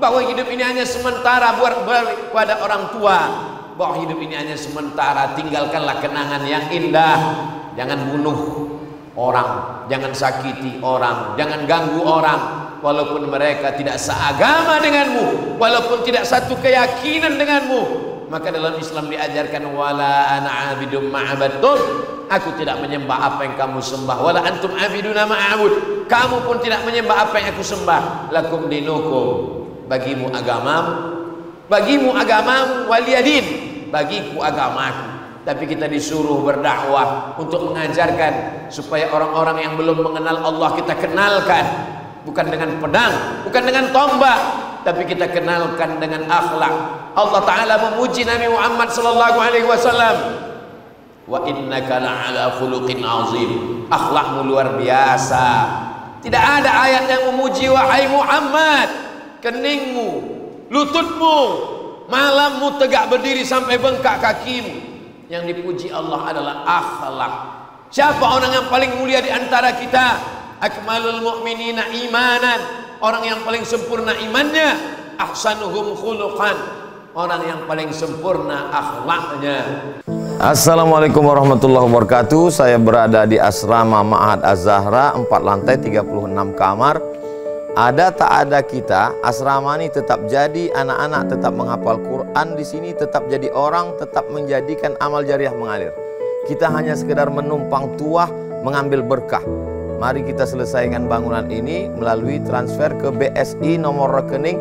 bahwa hidup ini hanya sementara pada orang tua, bahwa hidup ini hanya sementara. Tinggalkanlah kenangan yang indah. Jangan bunuh orang, jangan sakiti orang, jangan ganggu orang, walaupun mereka tidak seagama denganmu, walaupun tidak satu keyakinan denganmu. Maka dalam Islam diajarkan wala ana abidum ma'abadtum, aku tidak menyembah apa yang kamu sembah, wala antum abiduna ma'abud, kamu pun tidak menyembah apa yang aku sembah. Lakum dinukum, bagimu agamamu, waliyadin, bagiku agamaku. Tapi kita disuruh berdakwah untuk mengajarkan supaya orang-orang yang belum mengenal Allah kita kenalkan, bukan dengan pedang, bukan dengan tombak, tapi kita kenalkan dengan akhlak. Allah Ta'ala memuji Nabi Muhammad sallallahu alaihi wasallam, wa innaka la'ala khuluqin azim, akhlakmu luar biasa. Tidak ada ayat yang memuji wahai Muhammad, keningmu, lututmu, malammu tegak berdiri sampai bengkak kakimu. Yang dipuji Allah adalah akhlak. Siapa orang yang paling mulia di antara kita? Akmalul mu'minina imanan, orang yang paling sempurna imannya. Ahsanuhum khuluqan, orang yang paling sempurna akhlaknya. Assalamualaikum warahmatullahi wabarakatuh. Saya berada di asrama Ma'had Az-Zahra, 4 lantai 36 kamar. Ada tak ada kita, asrama ini tetap jadi, anak-anak tetap menghafal Quran di sini, tetap jadi orang, tetap menjadikan amal jariah mengalir. Kita hanya sekedar menumpang tuah, mengambil berkah. Mari kita selesaikan bangunan ini melalui transfer ke BSI nomor rekening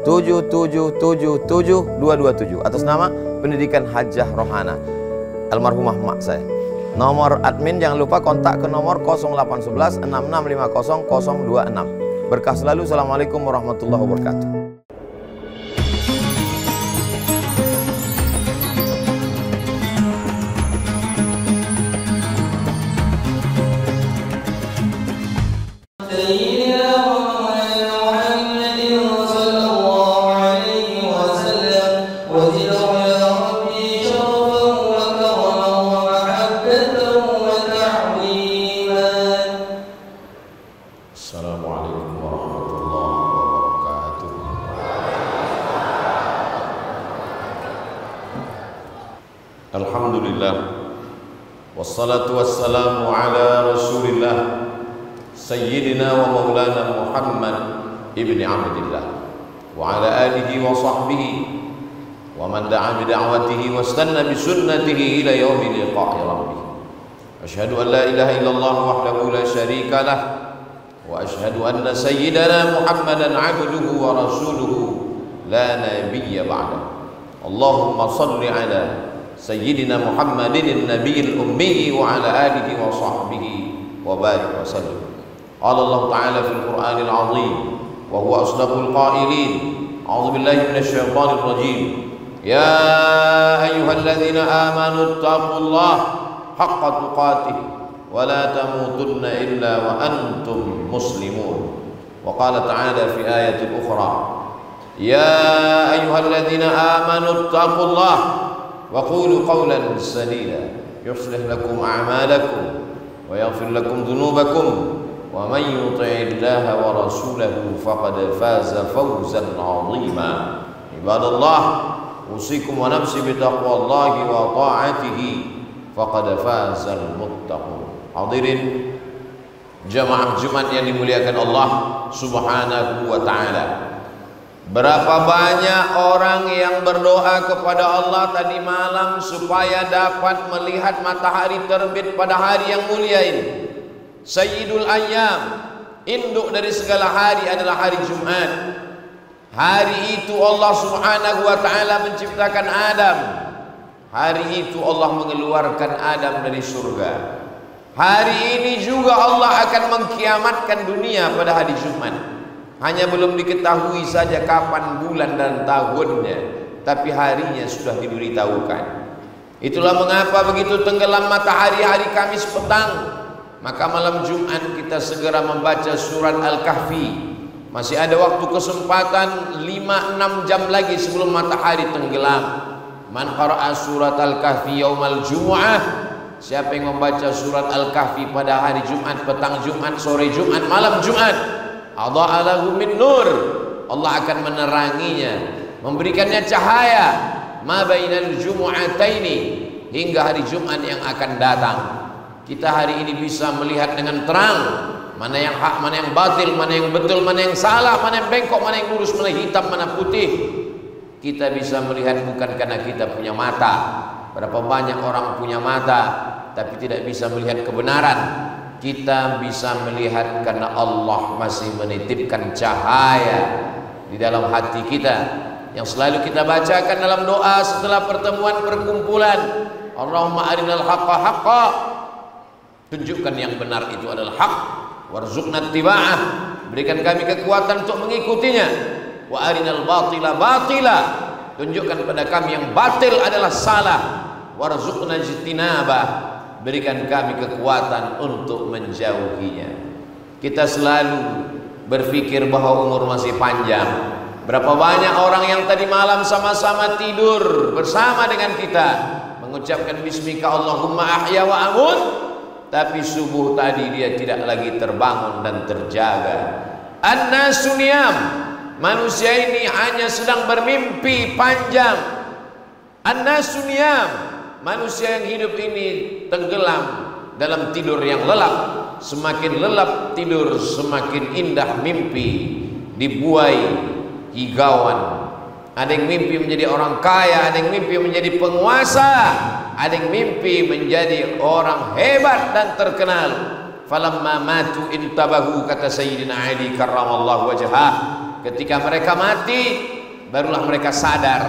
76777772227 atas nama Pendidikan Hajah Rohana, almarhumah mak saya. Nomor admin jangan lupa kontak ke nomor 0811 6650 026. Berkah selalu. Assalamualaikum warahmatullahi wabarakatuh. Alhamdulillah, wassalatu wassalamu ala rasulillah sayyidina wa maulana Muhammad ibni Abdillah wa ala alihi wa sahbihi wa man da'a bi da'watihi wa istanna bi sunnatihi ila yaumi liqa'i rabbih. Asyhadu an la ilaha illallah wahdahu la syarika lah wa asyhadu anna sayyidana Muhammadan abduhu wa rasuluhu la nabiyya ba'da. Allahumma salli ala Sayyidina Muhammadin Nabiyil Ummi wa ala alihi wa sahbihi wa barik wa sallim. Qala Allah Ta'ala fil Qur'anil Azim wa huwa asdaqul qailin. A'udzu billahi minasy syaithanir rajim. Ya ayyuhalladzina amanu taqullaha haqqa tuqatih wa la tamutunna illa wa antum muslimun. Wa qala ta'ala fi ayatin ukhra, ya ayyuhalladzina amanu taqullaha وقولوا قولا سديدا يصلح لكم أعمالكم ويغفر لكم ذنوبكم ومن يطع الله ورسوله فقد فاز فوزا عظيما. عباد الله أوصيكم ونفسي بتقوى الله وطاعته فقد فاز المتقون. Hadirin jamaah Jumat yang dimuliakan Allah Subhanahu wa Ta'ala. Berapa banyak orang yang berdoa kepada Allah tadi malam supaya dapat melihat matahari terbit pada hari yang mulia ini. Sayyidul Ayyam, induk dari segala hari adalah hari Jumat. Hari itu Allah Subhanahu wa Ta'ala menciptakan Adam. Hari itu Allah mengeluarkan Adam dari surga. Hari ini juga Allah akan mengkiamatkan dunia pada hari Jumat. Hanya belum diketahui saja kapan bulan dan tahunnya, tapi harinya sudah diberitahukan. Itulah mengapa begitu tenggelam matahari hari Kamis petang, maka malam Jumat kita segera membaca surat Al-Kahfi. Masih ada waktu kesempatan 5-6 jam lagi sebelum matahari tenggelam. Man qara'a surat Al-Kahfi yaumal Jumu'ah, siapa yang membaca surat Al-Kahfi pada hari Jumat, petang Jumat, sore Jumat, malam Jumat, adha'a lahu min nur, Allah akan meneranginya, memberikannya cahaya, ma bainal jumu'ataini, hingga hari Jumat yang akan datang. Kita hari ini bisa melihat dengan terang mana yang hak, mana yang batil, mana yang betul, mana yang salah, mana yang bengkok, mana yang lurus, mana yang hitam, mana putih. Kita bisa melihat bukan karena kita punya mata. Berapa banyak orang punya mata tapi tidak bisa melihat kebenaran. Kita bisa melihat karena Allah masih menitipkan cahaya di dalam hati kita, yang selalu kita bacakan dalam doa setelah pertemuan perkumpulan. Allahumma arinal haqqa haqqa, tunjukkan yang benar itu adalah hak, warzuqna ittiba'ah, berikan kami kekuatan untuk mengikutinya. Wa arinal batila batila, tunjukkan pada kami yang batil adalah salah. Warzuqna ijtinabah, berikan kami kekuatan untuk menjauhinya. Kita selalu berpikir bahwa umur masih panjang. Berapa banyak orang yang tadi malam sama-sama tidur bersama dengan kita, mengucapkan bismika Allahumma ahya wa amut, tapi subuh tadi dia tidak lagi terbangun dan terjaga. An-nasu niyam, manusia ini hanya sedang bermimpi panjang. An-nasu niyam, manusia yang hidup ini tenggelam dalam tidur yang lelap. Semakin lelap tidur, semakin indah mimpi dibuai higauan. Ada yang mimpi menjadi orang kaya, ada yang mimpi menjadi penguasa, ada yang mimpi menjadi orang hebat dan terkenal. Falamma matu intabahu, kata Sayyidina Ali karramallahu wajhah, ketika mereka mati barulah mereka sadar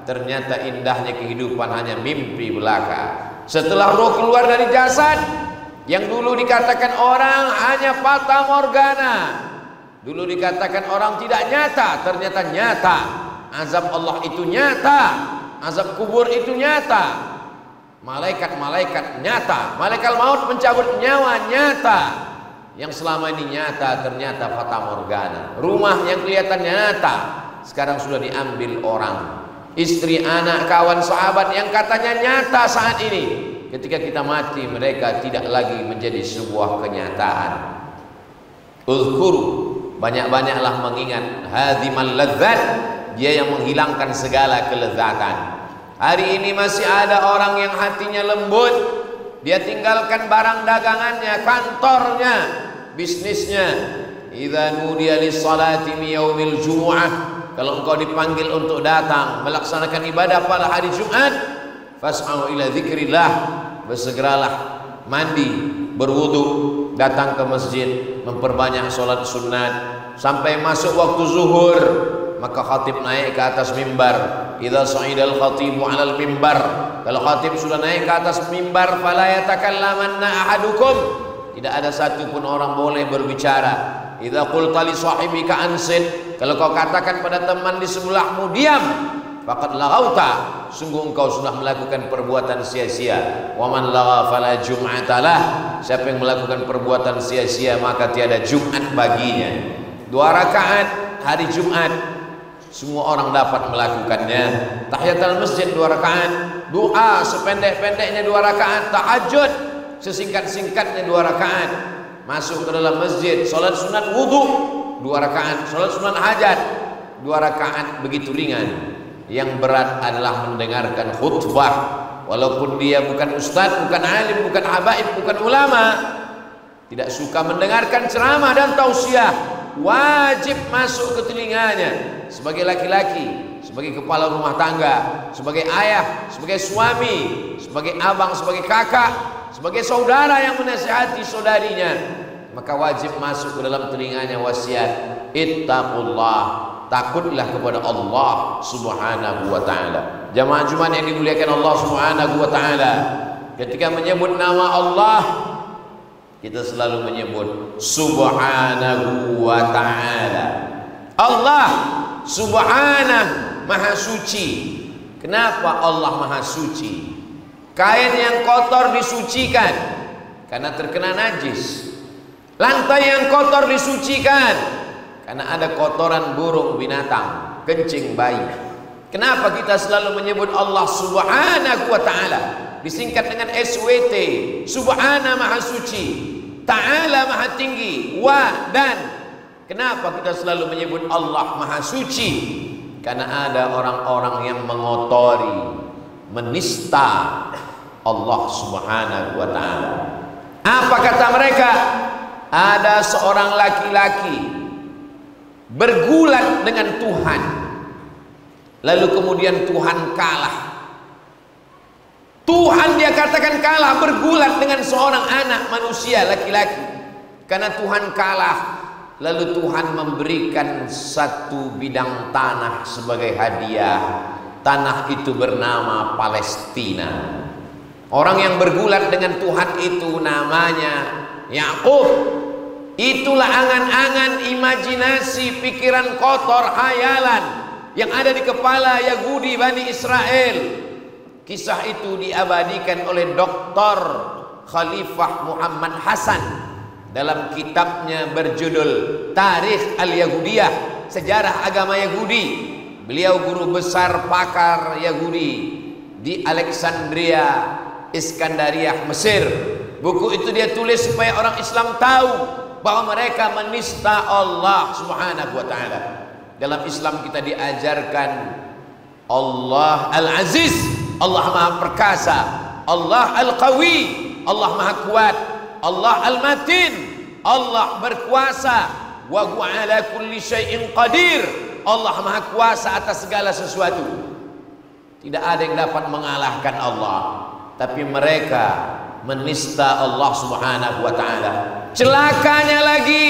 ternyata indahnya kehidupan hanya mimpi belaka. Setelah roh keluar dari jasad, yang dulu dikatakan orang hanya fata morgana, dulu dikatakan orang tidak nyata, ternyata nyata. Azab Allah itu nyata, azab kubur itu nyata, malaikat-malaikat nyata, malaikat maut mencabut nyawa nyata. Yang selama ini nyata ternyata fata morgana. Rumah yang kelihatan nyata sekarang sudah diambil orang. Istri, anak, kawan, sahabat yang katanya nyata saat ini, ketika kita mati mereka tidak lagi menjadi sebuah kenyataan. Uzkuru, banyak-banyaklah mengingat hadimal ladzat, dia yang menghilangkan segala kelezatan. Hari ini masih ada orang yang hatinya lembut, dia tinggalkan barang dagangannya, kantornya, bisnisnya. Idza nudiya lis-salati min yaumil jumu'ah, kalau engkau dipanggil untuk datang melaksanakan ibadah pada hari Jumat, fas'au ila dzikrillah, bersegeralah mandi, berwudu, datang ke masjid, memperbanyak sholat sunat sampai masuk waktu zuhur. Maka khatib naik ke atas mimbar. Idza sa'idal khatibu 'alal mimbar, kalau khatib sudah naik ke atas mimbar, fala yatakallamanna ahadukum, tidak ada satu pun orang boleh berbicara. Idza qulta li sahibika ansit, kalau kau katakan pada teman di sebelahmu diam, faqad laghauta, sungguh engkau sudah melakukan perbuatan sia-sia. Wa man lagha fala jum'atalah, siapa yang melakukan perbuatan sia-sia maka tiada Jumat baginya. 2 rakaat hari Jumat semua orang dapat melakukannya. Tahiyatul masjid 2 rakaat, doa sependek-pendeknya 2 rakaat, tahajud sesingkat-singkatnya 2 rakaat, masuk ke dalam masjid, sholat sunat wudu 2 rakaat, sholat sunat hajat 2 rakaat, begitu ringan. Yang berat adalah mendengarkan khutbah, walaupun dia bukan ustadz, bukan alim, bukan habaib, bukan ulama, tidak suka mendengarkan ceramah dan tausiah, wajib masuk ke telinganya. Sebagai laki-laki, sebagai kepala rumah tangga, sebagai ayah, sebagai suami, sebagai abang, sebagai kakak, sebagai saudara yang menasihati saudarinya, maka wajib masuk ke dalam telinganya wasiat, ittaqullah, takutlah kepada Allah subhanahu wa ta'ala. Jamaah Jumat yang dimuliakan Allah subhanahu wa ta'ala, ketika menyebut nama Allah, kita selalu menyebut subhanahu wa ta'ala. Allah subhanahu, maha suci. Kenapa Allah maha suci? Kain yang kotor disucikan karena terkena najis. Lantai yang kotor disucikan karena ada kotoran burung, binatang, kencing bayi. Kenapa kita selalu menyebut Allah subhanahu wa ta'ala? Disingkat dengan SWT. Subhana maha suci, ta'ala maha tinggi, wa dan Kenapa kita selalu menyebut Allah Maha Suci? Karena ada orang-orang yang mengotori, menista Allah Subhanahu wa Ta'ala. Apa kata mereka? Ada seorang laki-laki bergulat dengan Tuhan, lalu kemudian Tuhan kalah. Tuhan dia katakan kalah, bergulat dengan seorang anak manusia laki-laki. Karena Tuhan kalah, lalu Tuhan memberikan satu bidang tanah sebagai hadiah. Tanah itu bernama Palestina. Orang yang bergulat dengan Tuhan itu namanya Yakub. Itulah angan-angan, imajinasi, pikiran kotor, hayalan yang ada di kepala Yahudi Bani Israel. Kisah itu diabadikan oleh Dr. Khalifah Muhammad Hasan dalam kitabnya berjudul Tarikh Al-Yahudiyah, Sejarah Agama Yahudi. Beliau guru besar pakar Yahudi di Alexandria, Iskandariyah, Mesir. Buku itu dia tulis supaya orang Islam tahu bahwa mereka menista Allah Subhanahu wa Ta'ala. Dalam Islam kita diajarkan Allah Al-Aziz, Allah Maha Perkasa, Allah Al-Qawi, Allah Maha Kuat, Allah Al-Matin, Allah berkuasa, wa huwa ala kulli syai'in qadir, Allah Maha Kuasa atas segala sesuatu. Tidak ada yang dapat mengalahkan Allah. Tapi mereka menista Allah Subhanahu wa Ta'ala. Celakanya lagi,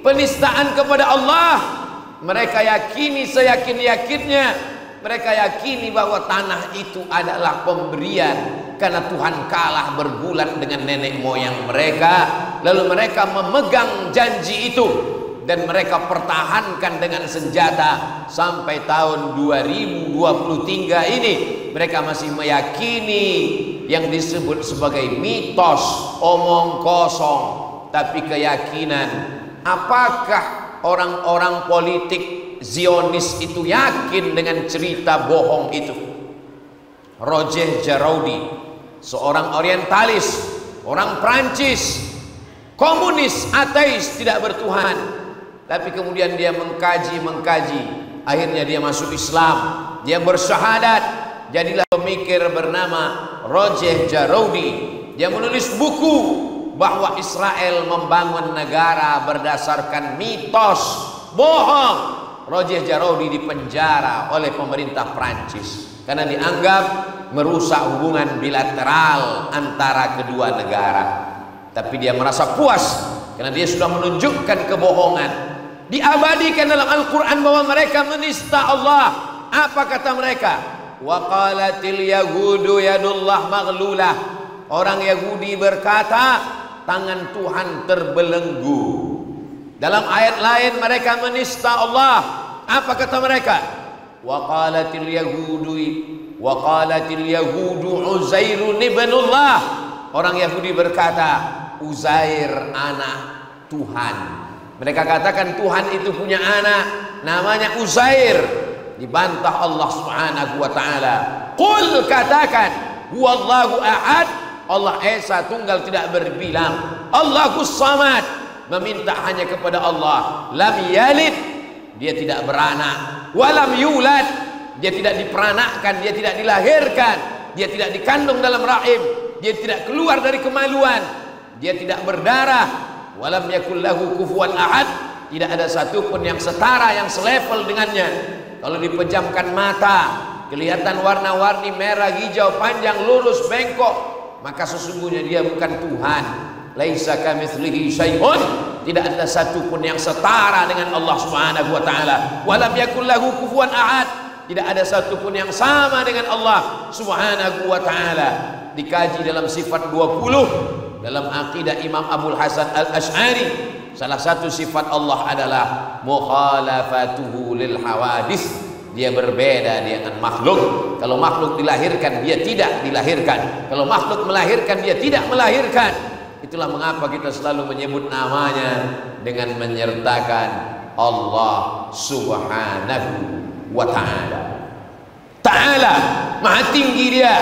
penistaan kepada Allah. Mereka yakini, seyakin-yakinnya, mereka yakini bahwa tanah itu adalah pemberian karena Tuhan kalah bergulat dengan nenek moyang mereka. Lalu mereka memegang janji itu dan mereka pertahankan dengan senjata sampai tahun 2023 ini. Mereka masih meyakini yang disebut sebagai mitos, omong kosong, tapi keyakinan. Apakah orang-orang politik Zionis itu yakin dengan cerita bohong itu? Roger Jaraudi, seorang orientalis, orang Prancis, komunis, ateis, tidak bertuhan, tapi kemudian dia mengkaji, akhirnya dia masuk Islam, dia bersyahadat, jadilah pemikir bernama Roger Jaraudi. Dia menulis buku bahwa Israel membangun negara berdasarkan mitos, bohong. Roger Jaraudi dipenjara oleh pemerintah Prancis karena dianggap merusak hubungan bilateral antara kedua negara. Tapi dia merasa puas karena dia sudah menunjukkan kebohongan. Diabadikan dalam Al-Quran bahwa mereka menista Allah. Apa kata mereka? Wa qalatil yahudu yadullah maghlulah. Orang Yahudi berkata, tangan Tuhan terbelenggu. Dalam ayat lain mereka menista Allah. Apa kata mereka? Wa qalatil yahudu Uzairun ibnullah. Orang Yahudi berkata, Uzair anak Tuhan. Mereka katakan Tuhan itu punya anak namanya Uzair. Dibantah Allah Subhanahu wa Ta'ala. Qul, katakan, huwallahu ahad, Allah Esa tunggal tidak berbilang, Allahus samad, meminta hanya kepada Allah. Lam yalid, dia tidak beranak. Walam yulad, dia tidak diperanakkan, dia tidak dilahirkan, dia tidak dikandung dalam rahim, dia tidak keluar dari kemaluan, dia tidak berdarah. Walam yakul lahu kufuwan ahad, tidak ada satupun yang setara, yang selevel dengannya. Kalau dipejamkan mata, kelihatan warna-warni merah, hijau, panjang, lurus, bengkok, maka sesungguhnya dia bukan Tuhan. Laisa kamitslihi syai'un, tidak ada satupun yang setara dengan Allah Subhanahu wa Ta'ala. Walam yakul lahu kufuwan ahad, tidak ada satupun yang sama dengan Allah Subhanahu wa Ta'ala. Dikaji dalam sifat 20 dalam akidah Imam Abul Hasan Al-Asy'ari. Salah satu sifat Allah adalah mukhalafatuhu lil hawadis. Dia berbeda dengan makhluk. Kalau makhluk dilahirkan, dia tidak dilahirkan. Kalau makhluk melahirkan, dia tidak melahirkan. Itulah mengapa kita selalu menyebut namanya dengan menyertakan Allah Subhanahu wa Ta'ala. Ta'ala, maha tinggi dia.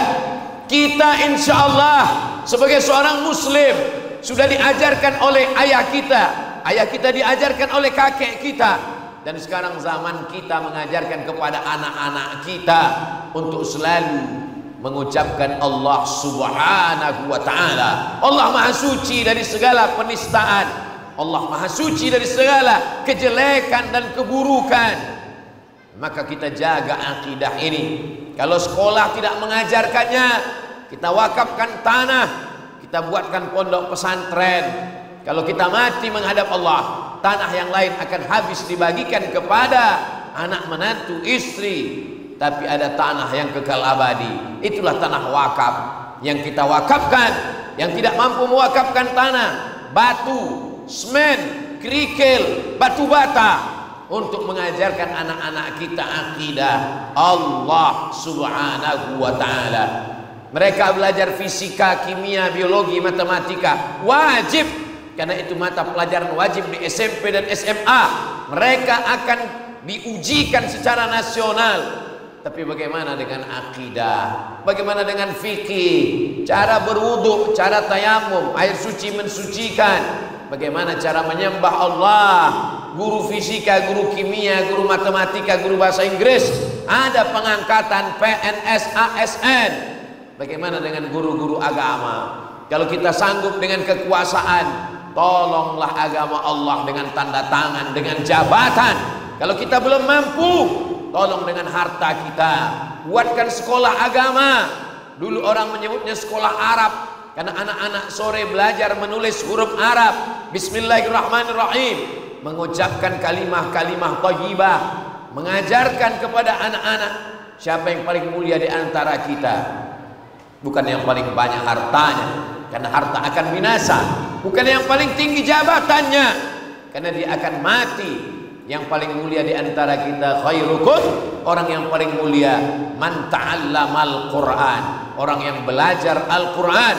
Kita insya Allah sebagai seorang muslim sudah diajarkan oleh ayah kita ayah kita diajarkan oleh kakek kita, dan sekarang zaman kita mengajarkan kepada anak-anak kita untuk selalu mengucapkan Allah Subhanahu wa ta'ala. Allah Maha Suci dari segala penistaan, Allah Maha Suci dari segala kejelekan dan keburukan. Maka kita jaga akidah ini. Kalau sekolah tidak mengajarkannya, kita wakafkan tanah, kita buatkan pondok pesantren. Kalau kita mati menghadap Allah, tanah yang lain akan habis dibagikan kepada anak menantu, istri, tapi ada tanah yang kekal abadi. Itulah tanah wakaf yang kita wakafkan. Yang tidak mampu mewakafkan tanah, batu, semen, kerikil, batu bata, untuk mengajarkan anak-anak kita akidah Allah Subhanahu wa ta'ala. Mereka belajar fisika, kimia, biologi, matematika, wajib, karena itu mata pelajaran wajib di SMP dan SMA. Mereka akan diujikan secara nasional. Tapi bagaimana dengan akidah? Bagaimana dengan fikih? Cara berwudu, cara tayamum, air suci mensucikan. Bagaimana cara menyembah Allah? Guru fisika, guru kimia, guru matematika, guru bahasa Inggris, ada pengangkatan PNS, ASN. Bagaimana dengan guru-guru agama? Kalau kita sanggup dengan kekuasaan, tolonglah agama Allah dengan tanda tangan, dengan jabatan. Kalau kita belum mampu, tolong dengan harta kita, buatkan sekolah agama. Dulu orang menyebutnya sekolah Arab, karena anak-anak sore belajar menulis huruf Arab, Bismillahirrahmanirrahim, mengucapkan kalimah-kalimah thayyibah, mengajarkan kepada anak-anak siapa yang paling mulia di antara kita. Bukan yang paling banyak hartanya, karena harta akan binasa. Bukan yang paling tinggi jabatannya, karena dia akan mati. Yang paling mulia di antara kita, khairukum, orang yang paling mulia, man ta'allamal Qur'an, orang yang belajar Al-Quran,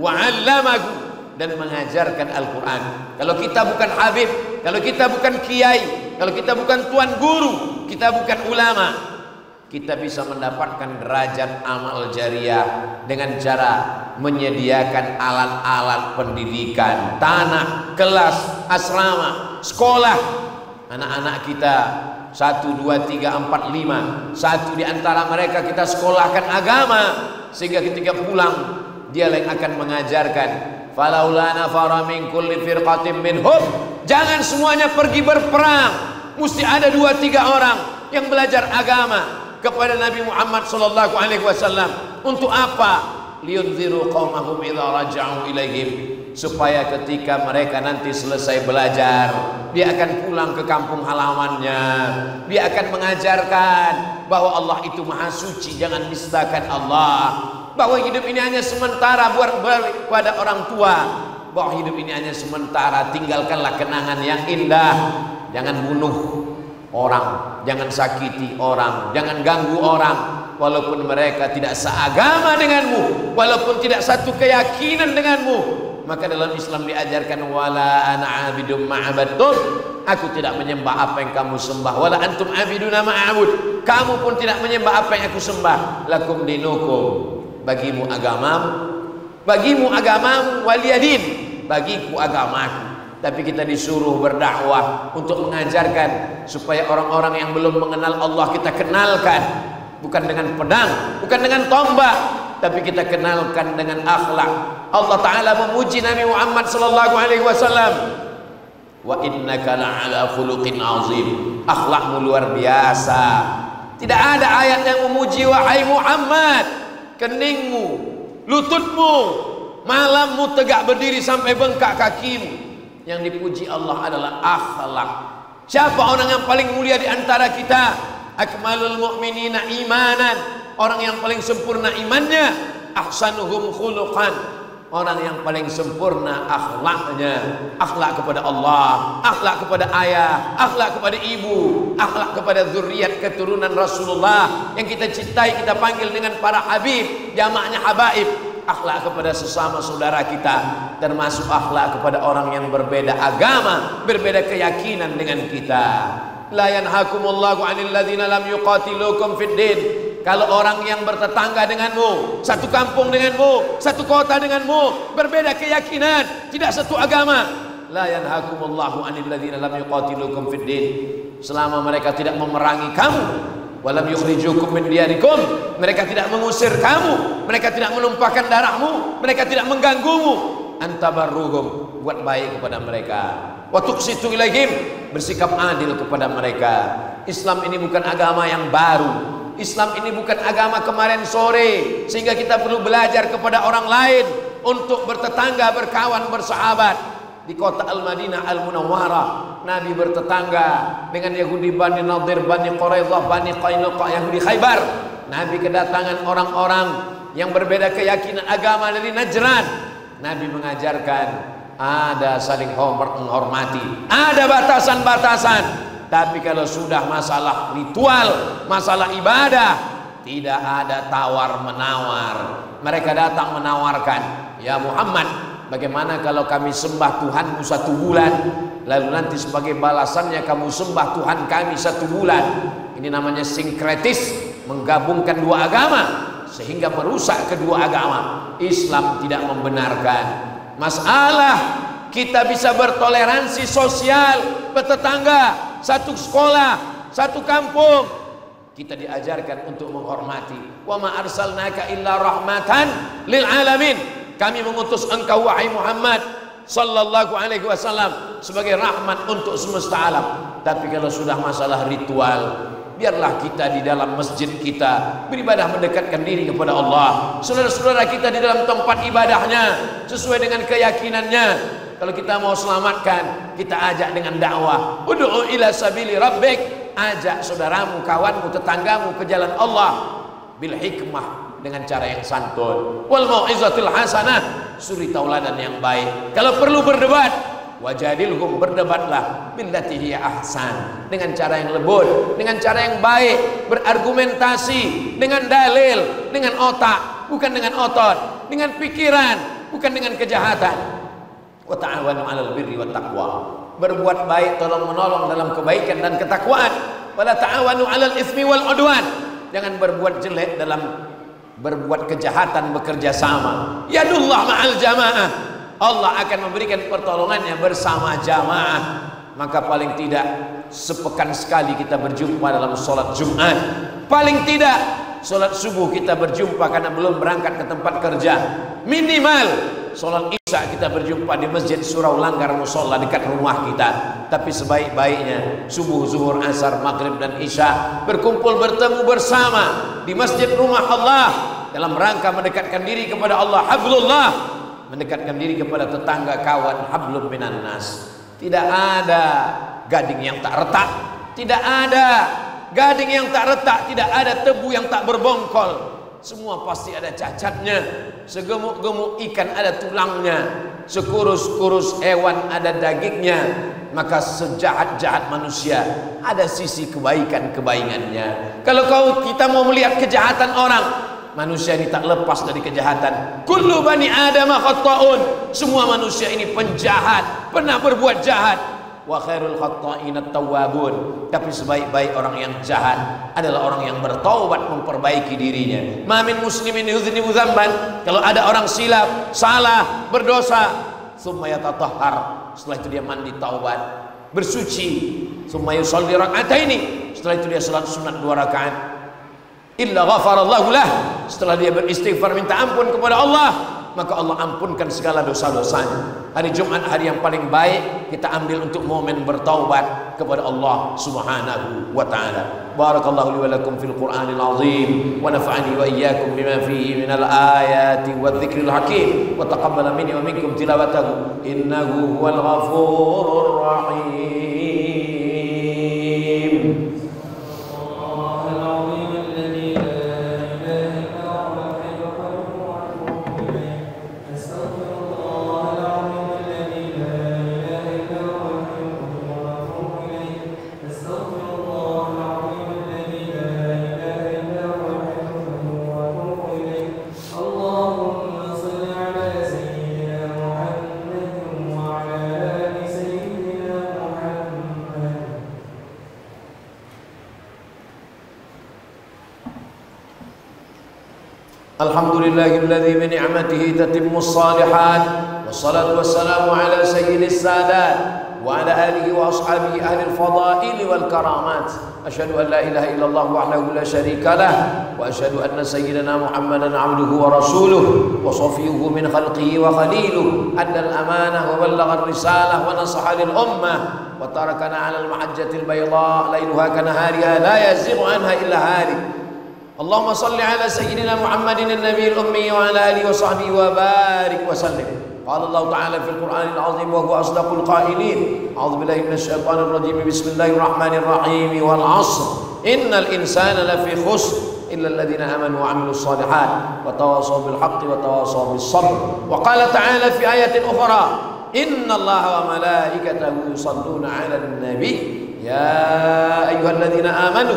wa 'allamahu, dan mengajarkan Al-Quran. Kalau kita bukan habib, kalau kita bukan kiai, kalau kita bukan tuan guru, kita bukan ulama, kita bisa mendapatkan derajat amal jariah dengan cara menyediakan alat-alat pendidikan, tanah, kelas, asrama, sekolah. Anak-anak kita 1, 2, 3, 4, 5, satu di antara mereka kita sekolahkan agama, sehingga ketika pulang dia yang akan mengajarkan. Falaula nafara min kulli firqatin minhum, jangan semuanya pergi berperang, mesti ada 2, 3 orang yang belajar agama kepada Nabi Muhammad sallallahu alaihi wasallam. Untuk apa? Liyunziru qaumahum idza raja'u ilaihim, supaya ketika mereka nanti selesai belajar, dia akan pulang ke kampung halamannya, dia akan mengajarkan bahwa Allah itu maha suci, jangan nistakan Allah, bahwa hidup ini hanya sementara, buat pada orang tua, bahwa hidup ini hanya sementara, tinggalkanlah kenangan yang indah. Jangan bunuh orang, jangan sakiti orang, jangan ganggu orang, walaupun mereka tidak seagama denganmu, walaupun tidak satu keyakinan denganmu. Maka dalam Islam diajarkan, wala ana abidum ma'abadtum, aku tidak menyembah apa yang kamu sembah, wala antum abiduna ma'abud, kamu pun tidak menyembah apa yang aku sembah. Lakum dinukum, bagimu agamamu, waliyadin, bagiku agamaku. Tapi kita disuruh berdakwah untuk mengajarkan supaya orang-orang yang belum mengenal Allah kita kenalkan, bukan dengan pedang, bukan dengan tombak, tapi kita kenalkan dengan akhlak. Allah Ta'ala memuji Nabi Muhammad sallallahu alaihi wasallam, wa innaka la'ala khuluqin azim, akhlakmu luar biasa. Tidak ada ayat yang memuji wahai Muhammad, keningmu, lututmu, malammu tegak berdiri sampai bengkak kakimu. Yang dipuji Allah adalah akhlak. Siapa orang yang paling mulia di antara kita? Akmalul mu'minina imanan, orang yang paling sempurna imannya. Ahsanuhum khuluqan, orang yang paling sempurna akhlaknya. Akhlak kepada Allah, akhlak kepada ayah, akhlak kepada ibu, akhlak kepada zuriat keturunan Rasulullah yang kita cintai, kita panggil dengan para habib, jamaknya habaib. Akhlak kepada sesama saudara kita, termasuk akhlak kepada orang yang berbeda agama, berbeda keyakinan dengan kita. La yanhakumullahu 'anil ladzina lam yuqatilukum fid din. Kalau orang yang bertetangga denganmu, satu kampung denganmu, satu kota denganmu, berbeda keyakinan, tidak satu agama, la yanhakumullahu 'anil ladzina lam yuqatilukum fid din. Selama mereka tidak memerangi kamu, walam yukhrijukum min diyarikum, mereka tidak mengusir kamu, mereka tidak menumpahkan darahmu, mereka tidak mengganggumu, antabarruhum, buat baik kepada mereka, wa tuqsitu ilaihim, bersikap adil kepada mereka. Islam ini bukan agama yang baru. Islam ini bukan agama kemarin sore, sehingga kita perlu belajar kepada orang lain untuk bertetangga, berkawan, bersahabat. Di kota Al-Madinah Al-Munawwarah, Nabi bertetangga dengan Yahudi Bani Nadir, Bani Quraidah, Bani Qainuqa, Yahudi Khaybar. Nabi kedatangan orang-orang yang berbeda keyakinan agama dari Najran. Nabi mengajarkan ada saling menghormati, ada batasan-batasan. Tapi kalau sudah masalah ritual, masalah ibadah, tidak ada tawar-menawar. Mereka datang menawarkan, ya Muhammad, bagaimana kalau kami sembah Tuhanmu 1 bulan, lalu nanti sebagai balasannya kamu sembah Tuhan kami 1 bulan. Ini namanya sinkretis, menggabungkan 2 agama sehingga merusak kedua agama. Islam tidak membenarkan. Masalah kita bisa bertoleransi sosial, bertetangga, 1 sekolah, 1 kampung. Kita diajarkan untuk menghormati. Wa ma arsalnaka illa rahmatan lil alamin. Kami mengutus engkau wahai Muhammad sallallahu alaihi wasallam sebagai rahmat untuk semesta alam. Tapi kalau sudah masalah ritual, biarlah kita di dalam masjid kita beribadah mendekatkan diri kepada Allah. Saudara-saudara kita di dalam tempat ibadahnya sesuai dengan keyakinannya. Kalau kita mau selamatkan, kita ajak dengan dakwah. Ud'u ila sabili rabbik. Ajak saudaramu, kawanmu, tetanggamu ke jalan Allah bil hikmah, dengan cara yang santun, wal mau'izatil hasanah, suri tauladan yang baik. Kalau perlu berdebat, wajadilhum, berdebatlah billati hiya ahsan, dengan cara yang lembut, dengan cara yang baik, berargumentasi dengan dalil, dengan otak, bukan dengan otot, dengan pikiran, bukan dengan kejahatan. Wa ta'awanu 'alal birri wat taqwa, berbuat baik, tolong menolong dalam kebaikan dan ketakwaan. Wala ta'awanu 'alal itsmi wal 'udwan, jangan berbuat jelek dalam berbuat kejahatan, bekerja sama. Yadullah ma'al jamaah, Allah akan memberikan pertolongannya bersama jamaah. Maka paling tidak sepekan sekali kita berjumpa dalam sholat Jumat, paling tidak sholat subuh kita berjumpa karena belum berangkat ke tempat kerja, minimal sholat isya kita berjumpa di masjid surau langgar musola dekat rumah kita. Tapi sebaik-baiknya subuh, zuhur, asar, maghrib dan isya berkumpul bertemu bersama di masjid rumah Allah dalam rangka mendekatkan diri kepada Allah, hablullah, mendekatkan diri kepada tetangga, kawan, hablum minan nas. Tidak ada gading yang tak retak, tidak ada gading yang tak retak, tidak ada tebu yang tak berbongkol. Semua pasti ada cacatnya. Segemuk-gemuk ikan ada tulangnya, sekurus-kurus hewan ada dagingnya. Maka sejahat-jahat manusia ada sisi kebaikan-kebaikannya. Kalau kita mau melihat kejahatan orang, manusia ini tak lepas dari kejahatan. Kullu bani Adam khata'un, semua manusia ini penjahat, pernah berbuat jahat. Wa khairul khata'in at-tawwabun, tapi sebaik-baik orang yang jahat adalah orang yang bertaubat, memperbaiki dirinya. Ma min muslimin yuznibu dzamban, kalau ada orang silap, salah, berdosa, tsumma yatatahhar, setelah itu dia mandi taubat, bersuci, tsumma yusalli rak'ataini, setelah itu dia salat sunat 2 rakaat, illa ghafarallahu lah, setelah dia beristighfar minta ampun kepada Allah, maka Allah ampunkan segala dosa-dosanya. Hari Jumat hari yang paling baik kita ambil untuk momen bertaubat kepada Allah Subhanahu wa taala. Barakallahu li wa lakum fil Qur'anil azim wa nafa'ani wa iyyakum bima fihi minal ayati wadh-dhikril hakim wa taqabbala minni wa minkum tilawatahu innahu huwal ghafurur rahim. Alhamdulillahilladzi bi ni'matihi tatimmus shalihat wa والصلاة والسلام على سيد السادات وعلى آله وأصحابه أهل الفضائل والكرامات. أشهد أن لا إله إلا الله وحده لا شريك له، وأشهد أن سيدنا محمدا عبده ورسوله وصفيه من خلقه وخليله، أدى الأمانة وبلغ الرسالة ونصح للأمة وتركنا على المحجة البيضاء ليلها كنهارها لا يزيغ عنها إلا هالك. اللهم صل على سيدنا محمد النبي الأمي وعلى آله وصحبه وبارك وسلم. قال الله تعالى في القرآن العظيم وهو أصدق القائلين: أعوذ بالله من الشيطان الرجيم، بسم الله الرحمن الرحيم، والعصر إن الإنسان لفي خسر إلا الذين آمنوا وعملوا الصالحات وتواصوا بالحق وتواصوا بالصبر. وقال تعالى في آية أخرى: إن الله وملائكته يصلون على النبي يا أيها الذين آمنوا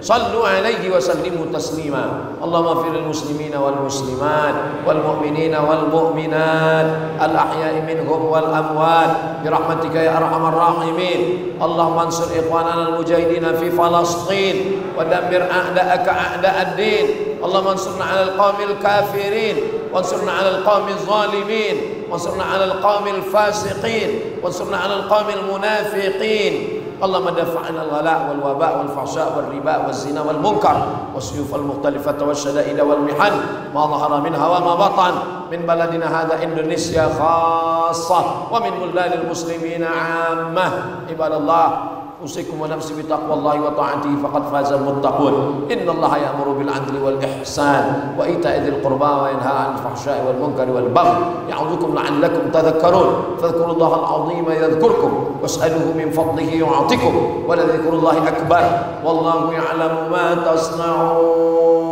صلوا عليه وسلموا تسليما. اللهم اغفر للمسلمين والمسلمات والمؤمنين والمؤمنات الأحياء منهم والأموات برحمتك يا أرحم الراحمين. اللهم انصر إخواننا المجاهدين في فلسطين ودمر أعداءك أعداء الدين. اللهم انصرنا على القوم الكافرين، وانصرنا على القوم الظالمين، وانصرنا على القوم الفاسقين، وانصرنا على القوم المنافقين. اللهم دفع عنا الغلاء والوباء والفحشاء والربا والزنا والمنكر والسيوف المختلفة والشدائد والمحن ما ظهر منها وما بطن من بلدنا هذا إندونيسيا خاصة ومن بلدان المسلمين عامة. عباد الله، أوصيكم ونفسي بتقوى الله وطاعته فقد فاز المتقون. إن الله يأمر بالعدل والإحسان وإيتاء ذي القربى وينهى عن الفحشاء والمنكر والبغي يعظكم لعلكم تذكرون. فاذكروا الله العظيم يذكركم واسألوه من فضله يعطكم ولذكر الله أكبر والله يعلم ما تصنعون.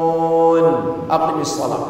أقم الصلاة.